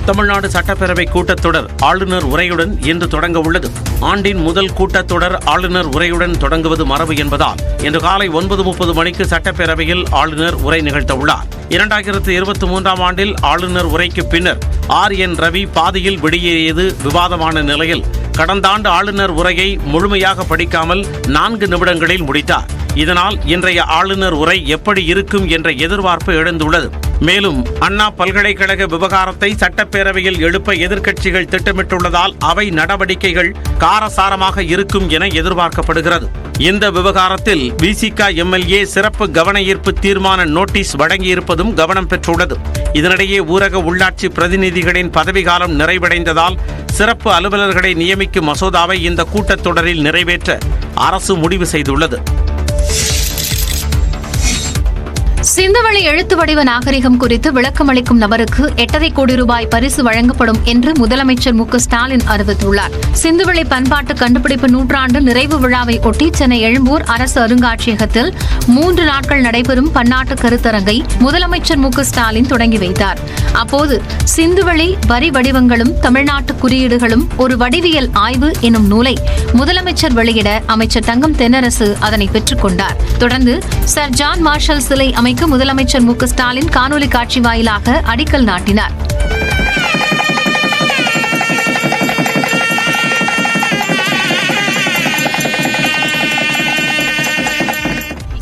தமிழ்நாடு சட்டப்பேரவை கூட்டத்தொடர் ஆளுநர் உரையுடன் இன்று தொடங்க உள்ளது. ஆண்டின் முதல் கூட்டத்தொடர் ஆளுநர் உரையுடன் தொடங்குவது மரபு என்பதால் இன்று காலை 9:30 மணிக்கு சட்டப்பேரவையில் ஆளுநர் உரை நிகழ்த்தவுள்ளார். 2023 ஆண்டில் ஆளுநர் உரைக்கு பின்னர் RN ரவி பாதியில் வெளியேறியது விவாதமான நிலையில் கடந்த ஆண்டு ஆளுநர் உரையை முழுமையாக படிக்காமல் 4 நிமிடங்களில் முடித்தார். இதனால் இன்றைய ஆளுநர் உரை எப்படி இருக்கும் என்ற எதிர்பார்ப்பு எழுந்துள்ளது. மேலும் அண்ணா பல்கலைக்கழக விவகாரத்தை சட்டப்பேரவையில் எழுப்ப எதிர்க்கட்சிகள் திட்டமிட்டுள்ளதால் அவை நடவடிக்கைகள் காரசாரமாக இருக்கும் என எதிர்பார்க்கப்படுகிறது. இந்த விவகாரத்தில் விசிக MLA சிறப்பு கவன ஈர்ப்பு தீர்மான நோட்டீஸ் வழங்கியிருப்பதும் கவனம் பெற்றுள்ளது. இதனிடையே ஊரக உள்ளாட்சி பிரதிநிதிகளின் பதவிக்காலம் நிறைவடைந்ததால் சிறப்பு அலுவலர்களை நியமிக்கும் மசோதாவை இந்த கூட்டத்தொடரில் நிறைவேற்ற அரசு முடிவு செய்துள்ளது. சிந்துவெளி எழுத்து வடிவ நாகரிகம் குறித்து விளக்கமளிக்கும் நபருக்கு 8.5 கோடி ரூபாய் பரிசு வழங்கப்படும் என்று முதலமைச்சர் மு.க. ஸ்டாலின் அறிவித்துள்ளார். சிந்துவெளி பண்பாட்டு கண்டுபிடிப்பு நூற்றாண்டு நிறைவு விழாவை ஒட்டி சென்னை எழும்பூர் அரசு அருங்காட்சியகத்தில் 3 நாட்கள் நடைபெறும் பன்னாட்டு கருத்தரங்கை முதலமைச்சர் மு.க. ஸ்டாலின் தொடங்கி வைத்தார். அப்போது சிந்துவெளி வரி வடிவங்களும் தமிழ்நாட்டு குறியீடுகளும் ஒரு வடிவியல் ஆய்வு எனும் நூலை முதலமைச்சர் வெளியிட அமைச்சர் தங்கம் தென்னரசு அதனை பெற்றுக் கொண்டார். தொடர்ந்து சர் ஜான் மார்ஷல் சிலை அமைக்க முதலமைச்சர் மு.க. ஸ்டாலின் காணொலி காட்சி வாயிலாக அடிக்கல் நாட்டினார்.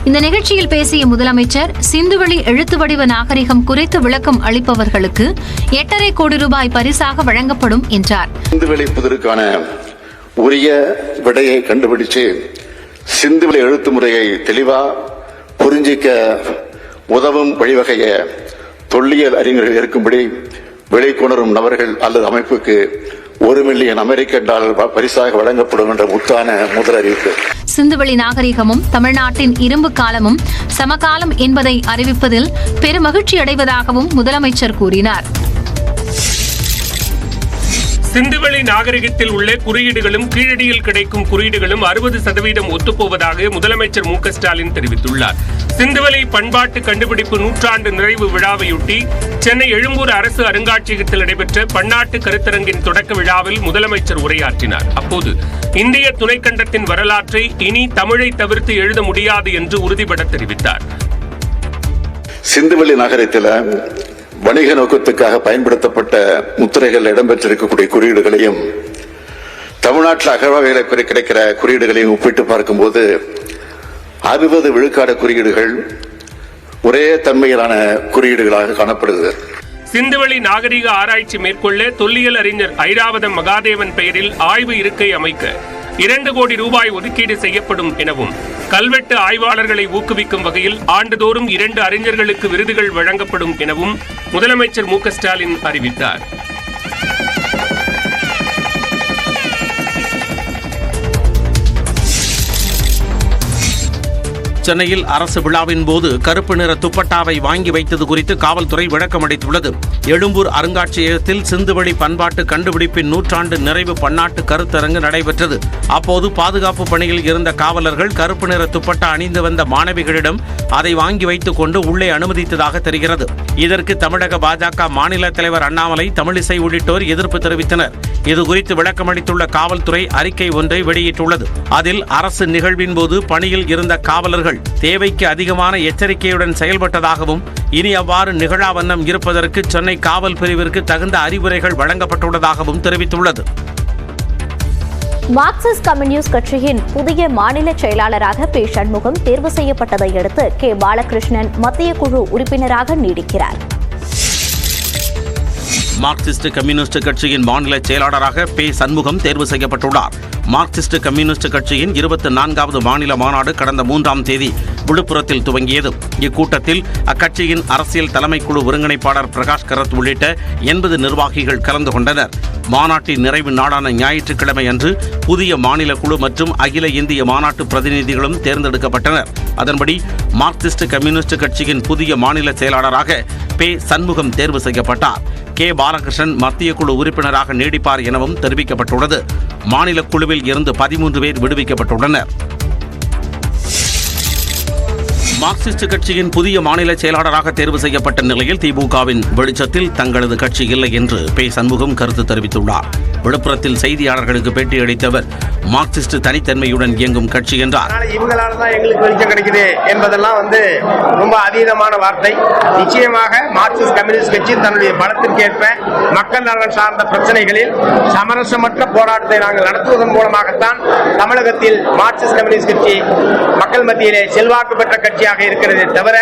இந்த நிகழ்ச்சியில் பேசிய முதலமைச்சர் சிந்துவெளி எழுத்து வடிவ நாகரிகம் குறித்து விளக்கம் அளிப்பவர்களுக்கு 8.5 கோடி ரூபாய் பரிசாக வழங்கப்படும் என்றார். சிந்துவெளி புதிருக்கான உரிய விடையை கண்டுபிடிச்சு சிந்துவெளி எழுத்து முறையை தெளிவா புரிஞ்சிக்க உதவும் வழிவகைய தொல்லியல் அறிஞர்கள் இருக்கும்படி வெளிக்கொணரும் நபர்கள் அல்லது அமைப்புக்கு $1 மில்லியன் பரிசாக வழங்கப்படும் என்ற முத்தான முதல் அறிவிப்பு. சிந்துவெளி நாகரிகமும் தமிழ்நாட்டின் இரும்பு காலமும் சமகாலம் என்பதை அறிவிப்பதில் பெருமகிழ்ச்சி அடைவதாகவும் முதலமைச்சர் கூறினார். சிந்துவெளி நாகரிகத்தில் உள்ள குறியீடுகளும் கீழடியில் கிடைக்கும் குறியீடுகளும் 60% ஒத்துப்போவதாக முதலமைச்சர் மு.க. ஸ்டாலின் தெரிவித்துள்ளார். சிந்துவெளி பண்பாட்டு கண்டுபிடிப்பு நூற்றாண்டு நிறைவு விழாவையொட்டி சென்னை எழும்பூர் அரசு அருங்காட்சியகத்தில் நடைபெற்ற பன்னாட்டு கருத்தரங்கின் தொடக்க விழாவில் முதலமைச்சர் உரையாற்றினார். அப்போது இந்திய துணைக்கண்டத்தின் வரலாற்றை இனி தமிழை தவிர்த்து எழுத முடியாது என்று உறுதிபட தெரிவித்தார். சிந்துவெளி நகரத்தில் வணிக நோக்கத்துக்காக பயன்படுத்தப்பட்ட முத்திரைகள் இடம்பெற்றிருக்கக்கூடிய குறியீடுகளையும் தமிழ்நாட்டில் அகழ்வாய்களை கிடைக்கிற குறியீடுகளையும் ஒப்பிட்டு பார்க்கும்போது 60 விழுக்காடு குறியீடுகள் ஒரே தன்மையிலான குறியீடுகளாக காணப்படுகிறது. சிந்துவெளி நாகரிக ஆராய்ச்சி மேற்கொள்ள தொல்லியல் அறிஞர் ஐராவதம் மகாதேவன் பெயரில் ஆய்வு இருக்கை அமைக்க 2 கோடி ரூபாய் ஒதுக்கீடு செய்யப்படும் எனவும் கல்வெட்டு ஆய்வாளர்களை ஊக்குவிக்கும் வகையில் ஆண்டுதோறும் 2 அறிஞர்களுக்கு விருதுகள் வழங்கப்படும் எனவும் முதலமைச்சர் மு.க. ஸ்டாலின் அறிவித்தார். சென்னையில் அரசு விழாவின் போது கருப்பு நிற துப்பட்டாவை வாங்கி வைத்தது குறித்து காவல்துறை விளக்கமளித்துள்ளது. எழும்பூர் அருங்காட்சியகத்தில் சிந்துவெளி பண்பாட்டு கண்டுபிடிப்பின் நூற்றாண்டு நிறைவு பன்னாட்டு கருத்தரங்கு நடைபெற்றது. அப்போது பாதுகாப்பு பணியில் இருந்த காவலர்கள் கருப்பு நிற துப்பட்டா அணிந்து வந்த மாணவிகளிடம் அதை வாங்கி வைத்துக் கொண்டு உள்ளே அனுமதித்ததாக தெரிகிறது. இதற்கு தமிழக பாஜக மாநில தலைவர் அண்ணாமலை, தமிழிசை உள்ளிட்டோர் எதிர்ப்பு தெரிவித்தனர். இதுகுறித்து விளக்கமளித்துள்ள காவல்துறை அறிக்கை ஒன்றை வெளியிட்டுள்ளது. அதில் அரசு நிகழ்வின் போது பணியில் இருந்த காவலர்கள் தேவைக்கு அதிகமான எச்சரிக்கையுடன் செயல்பட்டதாகவும் இனி அவ்வாறு நிகழா வண்ணம் இருப்பதற்கு சென்னை காவல் பிரிவிற்கு தகுந்த அறிவுரைகள் வழங்கப்பட்டுள்ளதாகவும் தெரிவித்துள்ளது. மார்க்சிஸ்ட் கம்யூனிஸ்ட் கட்சியின் புதிய மாநில செயலாளராக பே. சண்முகம் தேர்வு செய்யப்பட்டதை அடுத்து கே. பாலகிருஷ்ணன் மத்திய குழு உறுப்பினராக நீடிக்கிறார். மார்க்சிஸ்ட் கம்யூனிஸ்ட் கட்சியின் மாநில செயலாளராக பே. சண்முகம் தேர்வு செய்யப்பட்டுள்ளார். மார்க்சிஸ்ட் கம்யூனிஸ்ட் கட்சியின் 24வது மாநில மாநாடு கடந்த 3ஆம் தேதி விழுப்புரத்தில் துவங்கியது. இக்கூட்டத்தில் அக்கட்சியின் அரசியல் தலைமைக்குழு ஒருங்கிணைப்பாளர் பிரகாஷ் கரத் உள்ளிட்ட 80 நிர்வாகிகள் கலந்து கொண்டனர். மாநாட்டின் நிறைவு நாளான ஞாயிற்றுக்கிழமை அன்று புதிய மாநில குழு மற்றும் அகில இந்திய மாநாட்டு பிரதிநிதிகளும் தேர்ந்தெடுக்கப்பட்டனர். அதன்படி மார்க்சிஸ்ட் கம்யூனிஸ்ட் கட்சியின் புதிய மாநில செயலாளராக பே. சண்முகம் தேர்வு செய்யப்பட்டார். கே. பாலகிருஷ்ணன் மத்திய குழு உறுப்பினராக நீடிப்பார் எனவும் தெரிவிக்கப்பட்டுள்ளது. மாநில குழுவில் இருந்து 13 பேர் விடுவிக்கப்பட்டுள்ளனர். மார்க்சிஸ்ட் கட்சியின் புதிய மாநில செயலாளராக தேர்வு செய்யப்பட்ட நிலையில் திமுகவின் வெளிச்சத்தில் தங்களது கட்சி இல்லை என்று பே. சண்முகம் கருத்து தெரிவித்துள்ளார். விழுப்புரத்தில் செய்தியாளர்களுக்கு பேட்டியளித்த அவர், மார்க்சிஸ்ட் தனித்தன்மையுடன் இயங்கும் கட்சி என்றார். இவங்களால தான் எங்களுக்கு வெளிச்சம் கிடைக்குது என்பதெல்லாம் ரொம்ப அதீதமான வார்த்தை. நிச்சயமாக மார்க்சிஸ்ட் கம்யூனிஸ்ட் கட்சி தன்னுடைய பலத்திற்கேற்ப மக்கள் நலன் சார்ந்த பிரச்சனைகளில் சமரசமற்ற போராட்டத்தை நாங்கள் நடத்துவதன் மூலமாகத்தான் தமிழகத்தில் மார்க்சிஸ்ட் கம்யூனிஸ்ட் கட்சி மக்கள் மத்தியிலே செல்வாக்கு பெற்ற கட்சியாக இருக்கிறது தவிர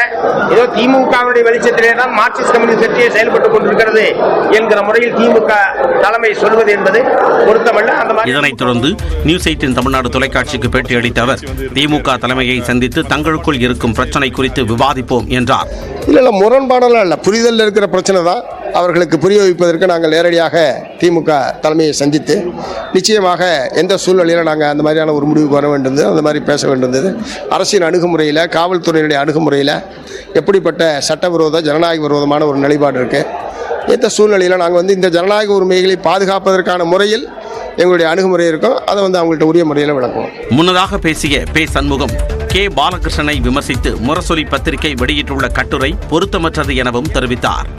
ஏதோ திமுகவுடைய வெளிச்சத்திலே தான் மார்க்சிஸ்ட் கம்யூனிஸ்ட் கட்சியை செயல்பட்டுக் கொண்டிருக்கிறது என்கிற முறையில் திமுக தலைமை சொல்வது என்பது பொருத்தமல்ல. இதனைத் தொடர்ந்து நியூஸ் 18 தமிழ்நாடு தொலைக்காட்சிக்கு பேட்டியளித்த அவர், திமுக தலைமையை சந்தித்து தங்களுக்குள் இருக்கும் பிரச்சனை குறித்து விவாதிப்போம் என்றார். இல்ல முரண்பாடெல்லாம் இல்ல, புரிதல் இருக்கிற பிரச்சனை தான். அவர்களுக்கு புரிய வைப்பதற்கு நாங்கள் நேரடியாக திமுக தலைமையை சந்தித்து நிச்சயமாக எந்த சூழ்நிலையில் நாங்கள் அந்த மாதிரியான ஒரு முடிவுக்கு வர வேண்டியது, அந்த மாதிரி பேச வேண்டியது, அரசின் அணுகுமுறையில் காவல்துறையினுடைய அணுகுமுறையில் எப்படிப்பட்ட சட்டவிரோத ஜனநாயக விரோதமான ஒரு நிலைப்பாடு இருக்குது, எந்த சூழ்நிலையில் நாங்கள் இந்த ஜனநாயக உரிமைகளை பாதுகாப்பதற்கான முறையில் எங்களுடைய அணுகுமுறை இருக்கும், அதை அவங்கள்ட்ட உரிய முறையில் விளக்குவோம். முன்னதாக பேசிய பே. சண்முகம் கே. பாலகிருஷ்ணனை விமர்சித்து முரசொலி பத்திரிகை வெளியிட்டுள்ள கட்டுரை பொருத்தமற்றது எனவும் தெரிவித்தார்.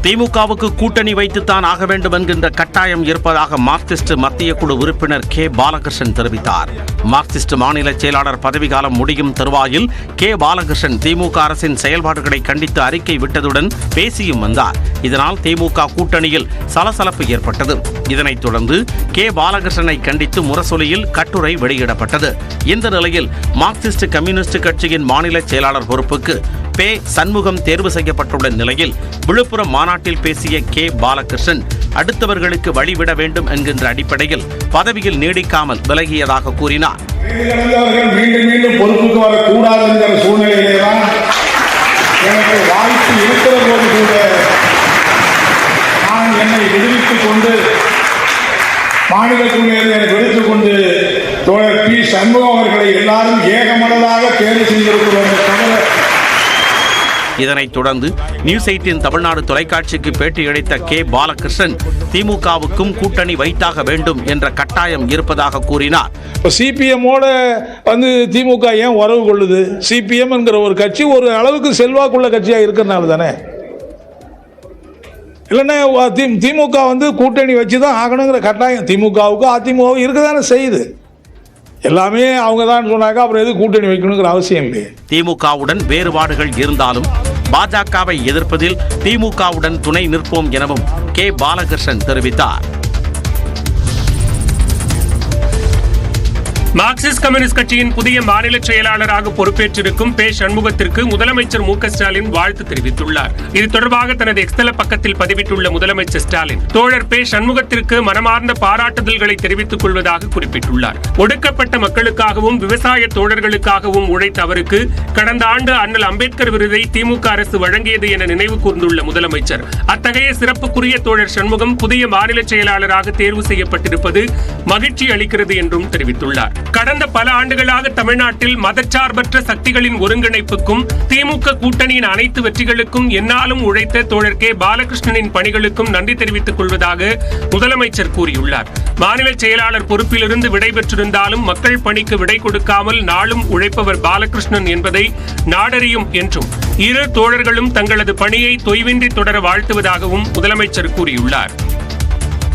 திமுகவுக்கு கூட்டணி வைத்துத்தான் ஆக வேண்டும் என்கின்ற கட்டாயம் இருப்பதாக மார்க்சிஸ்ட் மத்திய குழு உறுப்பினர் கே. பாலகிருஷ்ணன் தெரிவித்தார். மார்க்சிஸ்ட் மாநில செயலாளர் பதவிக்காலம் முடியும் தருவாயில் கே. பாலகிருஷ்ணன் திமுக அரசின் செயல்பாடுகளை கண்டித்து அறிக்கை விட்டதுடன் பேசியும் வந்தார். இதனால் திமுக கூட்டணியில் சலசலப்பு ஏற்பட்டது. இதனைத் தொடர்ந்து கே. பாலகிருஷ்ணனை கண்டித்து முரசொலியில் கட்டுரை வெளியிடப்பட்டது. இந்த நிலையில் மார்க்சிஸ்ட் கம்யூனிஸ்ட் கட்சியின் மாநில செயலாளர் பொறுப்புக்கு பே. சண்முகம் தேர்வு செய்யப்பட்டுள்ள நிலையில் விழுப்புரம் மாநாட்டில் பேசிய கே. பாலகிருஷ்ணன் அடுத்தவர்களுக்கு வழிவிட வேண்டும் என்கின்ற அடிப்படையில் பதவியில் நீடிக்காமல் விலகியதாக கூறினார். மீண்டும் மீண்டும் பொறுப்புக்கு வரக்கூடாது என்கிற சூழ்நிலையிலேதான் எனக்கு வாய்ப்பு இருக்கிற போது கூட நான் என்னை விடுவித்துக் கொண்டு மாநிலக்குள்ளே என்னை விடுத்துக் கொண்டு தோழர் பி. சண்முகம் அவர்களை எல்லாரும் ஏகமனதாக தேர்வு செய்திருக்கிறோம். இதனைத் தொடர்ந்து நியூஸ் 18 தமிழ்நாடு தொலைக்காட்சிக்கு பேட்டியளித்த கே. பாலகிருஷ்ணன் திமுகவுக்கும் கூட்டணி வைத்தாக வேண்டும் என்ற கட்டாயம் இருப்பதாக கூறினார். சிபிஎம்மோட திமுக ஏன் உறவு கொள்ளுது? சிபிஎம் என்கிற ஒரு கட்சி ஒரு அளவுக்கு செல்வாக்குள்ள கட்சியா இருக்கிறதுனால தானே. இல்லைன்னா திமுக கூட்டணி வச்சுதான் ஆகணுங்கிற கட்டாயம் திமுகவுக்கு அதிமுகவும் இருக்கதானே செய்யுது. எல்லாமே அவங்க தான் சொன்னாங்க, அப்புறம் எது கூட்டணி வைக்கணுங்கிற அவசியம் இல்லை. திமுகவுடன் வேறுபாடுகள் இருந்தாலும் பாஜகவை எதிர்ப்பதில் திமுகவுடன் துணை நிற்போம் எனவும் கே. பாலகிருஷ்ணன் தெரிவித்தார். மார்க்சிஸ்ட் கம்யூனிஸ்ட் கட்சியின் புதிய மாநில செயலாளராக பொறுப்பேற்றிருக்கும் பே. சண்முகத்திற்கு முதலமைச்சர் மு.க. ஸ்டாலின் வாழ்த்து தெரிவித்துள்ளார். இது தொடர்பாக தனது எக்ஸ்தல பக்கத்தில் பதிவிட்டுள்ள முதலமைச்சர் ஸ்டாலின், தோழர் பே. சண்முகத்திற்கு மனமார்ந்த பாராட்டுதல்களை தெரிவித்துக் கொள்வதாக குறிப்பிட்டுள்ளார். ஒடுக்கப்பட்ட மக்களுக்காகவும் விவசாய தோழர்களுக்காகவும் உழைத்த அவருக்கு கடந்த ஆண்டு அண்ணல் அம்பேத்கர் விருதை திமுக அரசு வழங்கியது என நினைவு கூர்ந்துள்ள முதலமைச்சர், அத்தகைய சிறப்புக்குரிய தோழர் சண்முகம் புதிய மாநில செயலாளராக தேர்வு செய்யப்பட்டிருப்பது மகிழ்ச்சி அளிக்கிறது என்றும் தெரிவித்துள்ளார். கடந்த பல ஆண்டுகளாக தமிழ்நாட்டில் மதச்சார்பற்ற சக்திகளின் ஒருங்கிணைப்புக்கும் திமுக கூட்டணியின் அனைத்து வெற்றிகளுக்கும் எந்நாளும் உழைத்த தோழர் கே. பாலகிருஷ்ணனின் பணிகளுக்கும் நன்றி தெரிவித்துக் கொள்வதாக முதலமைச்சர் கூறியுள்ளார். மாநில செயலாளர் பொறுப்பிலிருந்து விடைபெற்றிருந்தாலும் மக்கள் பணிக்கு விடை கொடுக்காமல் நாளும் உழைப்பவர் பாலகிருஷ்ணன் என்பதை நாடறியும் என்றும் இரு தோழர்களும் தங்களது பணியை தொய்வின்றி தொடர வாழ்த்துவதாகவும் முதலமைச்சர் கூறியுள்ளார்.